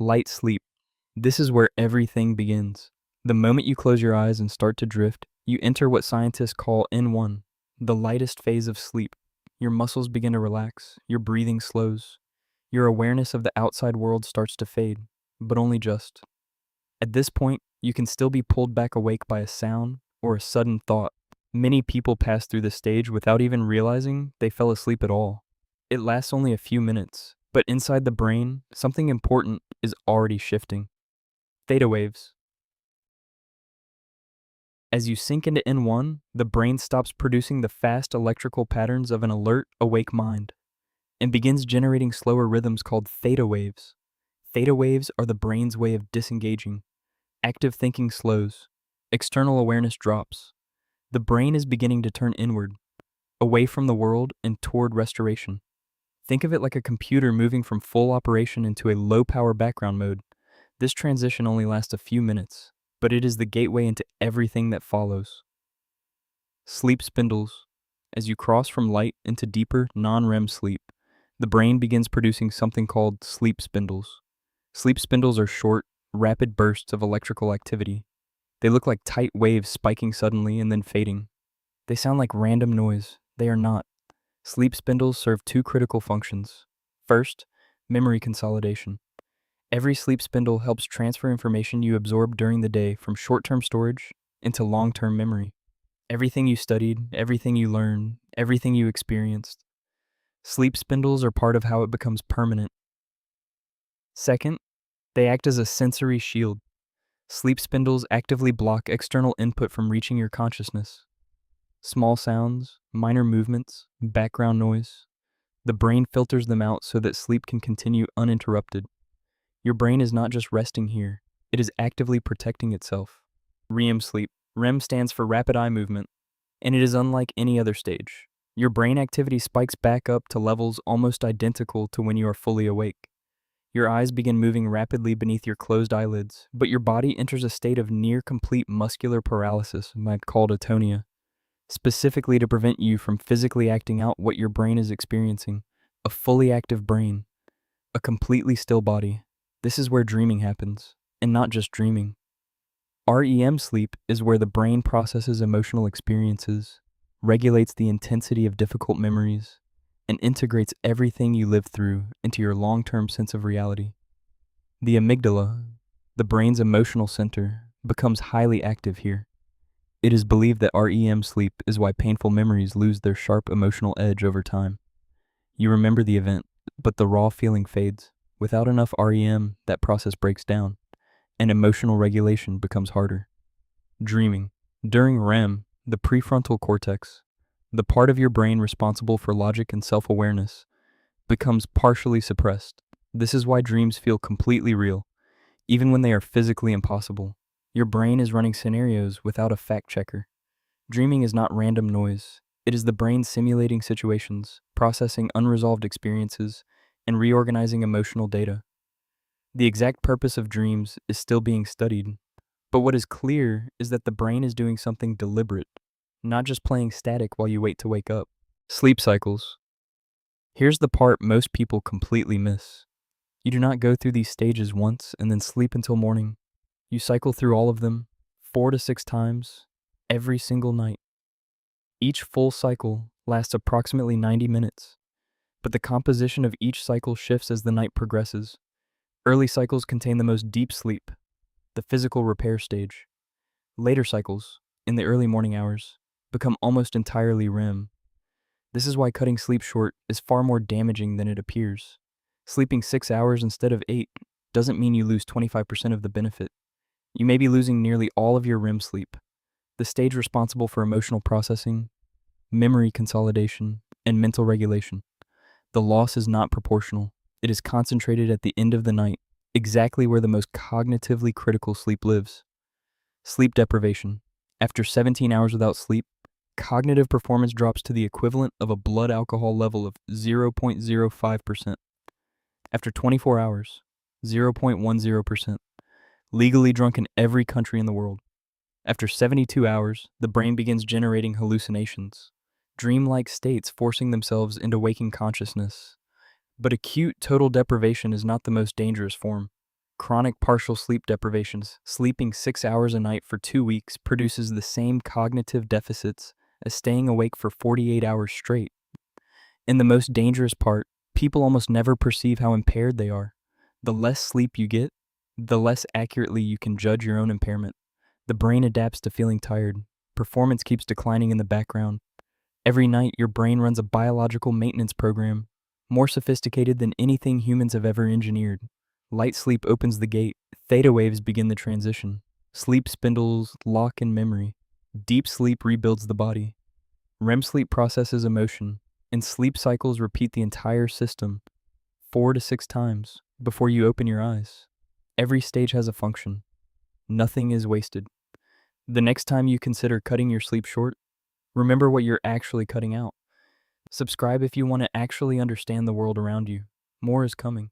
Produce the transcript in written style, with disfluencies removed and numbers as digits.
Light sleep. This is where everything begins. The moment you close your eyes and start to drift, you enter what scientists call N1, the lightest phase of sleep. Your muscles begin to relax, your breathing slows, your awareness of the outside world starts to fade, but only just. At this point, you can still be pulled back awake by a sound or a sudden thought. Many people pass through this stage without even realizing they fell asleep at all. It lasts only a few minutes, but inside the brain, something important is already shifting. Theta waves. As you sink into N1, the brain stops producing the fast electrical patterns of an alert, awake mind and begins generating slower rhythms called theta waves. Theta waves are the brain's way of disengaging. Active thinking slows. External awareness drops. The brain is beginning to turn inward, away from the world and toward restoration. Think of it like a computer moving from full operation into a low-power background mode. This transition only lasts a few minutes, but it is the gateway into everything that follows. Sleep spindles. As you cross from light into deeper, non-REM sleep, the brain begins producing something called sleep spindles. Sleep spindles are short, rapid bursts of electrical activity. They look like tight waves spiking suddenly and then fading. They sound like random noise. They are not. Sleep spindles serve two critical functions. First, memory consolidation. Every sleep spindle helps transfer information you absorb during the day from short-term storage into long-term memory. Everything you studied, everything you learned, everything you experienced. Sleep spindles are part of how it becomes permanent. Second, they act as a sensory shield. Sleep spindles actively block external input from reaching your consciousness. Small sounds, minor movements, background noise. The brain filters them out so that sleep can continue uninterrupted. Your brain is not just resting here, it is actively protecting itself. REM sleep. REM stands for rapid eye movement, and it is unlike any other stage. Your brain activity spikes back up to levels almost identical to when you are fully awake. Your eyes begin moving rapidly beneath your closed eyelids, but your body enters a state of near-complete muscular paralysis, called atonia, specifically to prevent you from physically acting out what your brain is experiencing. A fully active brain, a completely still body. This is where dreaming happens, and not just dreaming. REM sleep is where the brain processes emotional experiences, regulates the intensity of difficult memories, and integrates everything you lived through into your long-term sense of reality. The amygdala, the brain's emotional center, becomes highly active here. It is believed that REM sleep is why painful memories lose their sharp emotional edge over time. You remember the event, but the raw feeling fades. Without enough REM, that process breaks down, and emotional regulation becomes harder. Dreaming. During REM, the prefrontal cortex, the part of your brain responsible for logic and self-awareness, becomes partially suppressed. This is why dreams feel completely real, even when they are physically impossible. Your brain is running scenarios without a fact checker. Dreaming is not random noise. It is the brain simulating situations, processing unresolved experiences, and reorganizing emotional data. The exact purpose of dreams is still being studied, but what is clear is that the brain is doing something deliberate, not just playing static while you wait to wake up. Sleep cycles. Here's the part most people completely miss. You do not go through these stages once and then sleep until morning. You cycle through all of them 4 to 6 times every single night. Each full cycle lasts approximately 90 minutes, but the composition of each cycle shifts as the night progresses. Early cycles contain the most deep sleep, the physical repair stage. Later cycles, in the early morning hours, become almost entirely REM. This is why cutting sleep short is far more damaging than it appears. Sleeping 6 hours instead of 8 doesn't mean you lose 25% of the benefit. You may be losing nearly all of your REM sleep, the stage responsible for emotional processing, memory consolidation, and mental regulation. The loss is not proportional. It is concentrated at the end of the night, exactly where the most cognitively critical sleep lives. Sleep deprivation. After 17 hours without sleep, cognitive performance drops to the equivalent of a blood alcohol level of 0.05%. After 24 hours, 0.10%. Legally drunk in every country in the world. After 72 hours, the brain begins generating hallucinations, dreamlike states forcing themselves into waking consciousness. But acute total deprivation is not the most dangerous form. Chronic partial sleep deprivations, sleeping 6 hours a night for 2 weeks, produces the same cognitive deficits as staying awake for 48 hours straight. And the most dangerous part, people almost never perceive how impaired they are. The less sleep you get, the less accurately you can judge your own impairment. The brain adapts to feeling tired. Performance keeps declining in the background. Every night, your brain runs a biological maintenance program, more sophisticated than anything humans have ever engineered. Light sleep opens the gate. Theta waves begin the transition. Sleep spindles lock in memory. Deep sleep rebuilds the body. REM sleep processes emotion, and sleep cycles repeat the entire system 4 to 6 times before you open your eyes. Every stage has a function. Nothing is wasted. The next time you consider cutting your sleep short, remember what you're actually cutting out. Subscribe if you want to actually understand the world around you. More is coming.